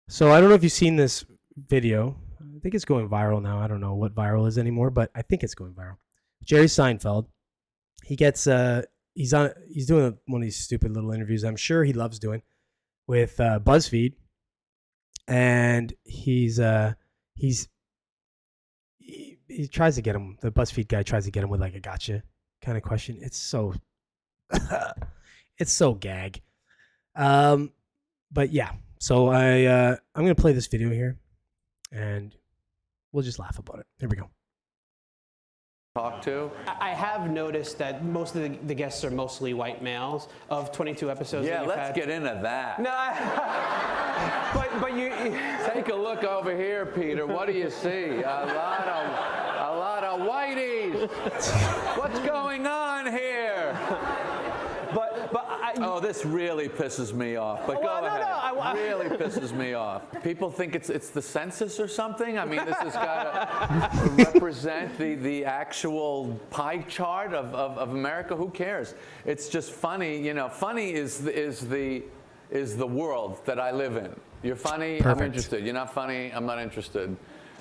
So I don't know if you've seen this video. I think it's going viral now. I don't know what viral is anymore, but I think it's going viral. Jerry Seinfeld. He gets he's doing one of these stupid little interviews. I'm sure he loves doing with Buzzfeed, and he tries to get him. The Buzzfeed guy tries to get him with like a gotcha kind of question. It's so it's so gag. But yeah. So I'm gonna play this video here, and we'll just laugh about it. Here we go. Talk to. I have noticed that most of the guests are mostly white males of 22 episodes. Yeah, that let's get into that. No, but you take a look over here, Peter. What do you see? A lot of whiteys. What's going on here? Oh, this really pisses me off. But go ahead. Really pisses me off. People think it's the census or something. I mean, this has got to represent the actual pie chart of America. Who cares? It's just funny. You know, funny is the world that I live in. You're funny, Perfect. I'm interested. You're not funny, I'm not interested.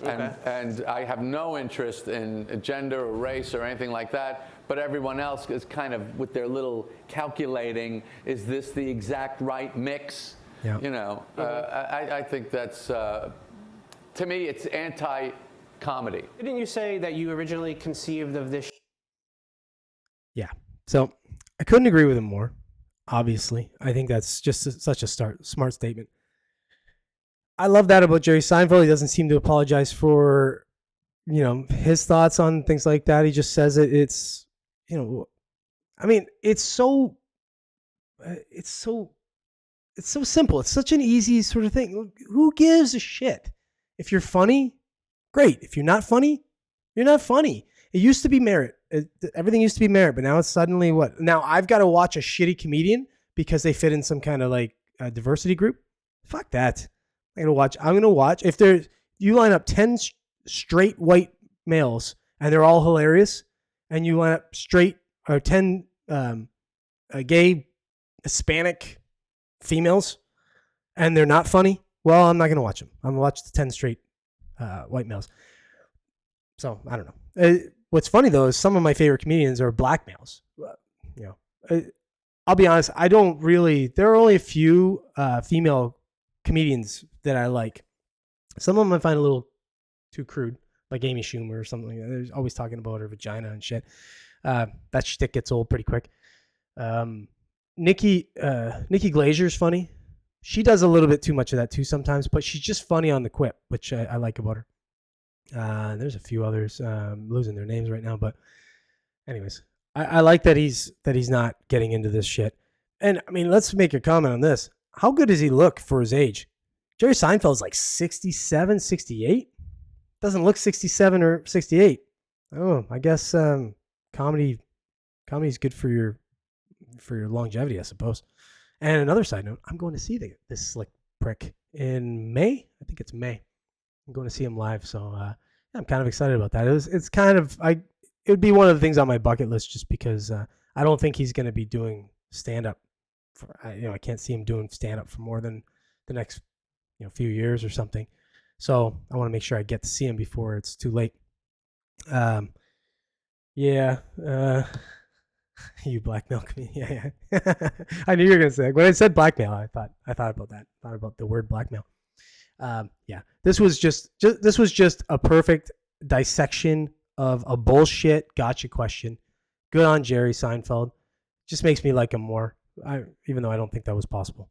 Okay. And I have no interest in gender or race or anything like that. But everyone else is kind of with their little calculating. Is this the exact right mix? Yeah. You know, I think that's to me it's anti-comedy. Didn't you say that you originally conceived of this? Yeah. So I couldn't agree with him more. Obviously, I think that's just such a smart statement. I love that about Jerry Seinfeld. He doesn't seem to apologize for, his thoughts on things like that. He just says it. It's, I mean, it's so simple. It's such an easy sort of thing. Who gives a shit? If you're funny, great. If you're not funny, you're not funny. It used to be merit. Everything used to be merit, but now it's suddenly what? Now I've got to watch a shitty comedian because they fit in some kind of like diversity group. Fuck that. I'm gonna watch. If you line up 10 straight white males and they're all hilarious, and you line up straight or 10 gay Hispanic females and they're not funny, well, I'm not gonna watch them. I'm gonna watch the 10 straight white males. So I don't know. What's funny though is some of my favorite comedians are black males. I'll be honest. There are only a few female comedians that I like. Some of them I find a little too crude, like Amy Schumer or something like that. They're always talking about her vagina and shit. That shtick gets old pretty quick. Nikki Glazer's funny. She does a little bit too much of that too sometimes, but she's just funny on the quip, which I like about her. There's a few others. I'm losing their names right now, but anyways, I like that he's not getting into this shit. And I mean, let's make a comment on this. How good does he look for his age? Jerry Seinfeld's like 67, 68. Doesn't look 67 or 68. Oh, I guess comedy's good for your longevity, I suppose. And another side note, I'm going to see this slick prick in May. I think it's May. I'm going to see him live, so I'm kind of excited about that. It's kind of it would be one of the things on my bucket list just because I don't think he's going to be doing stand up. I can't see him doing stand up for more than the next few years or something. So I want to make sure I get to see him before it's too late. Yeah. You blackmail me. Yeah. I knew you were gonna say it. When I said blackmail, I thought about that. Thought about the word blackmail. Yeah. This was just a perfect dissection of a bullshit gotcha question. Good on Jerry Seinfeld. Just makes me like him more. Even though I don't think that was possible.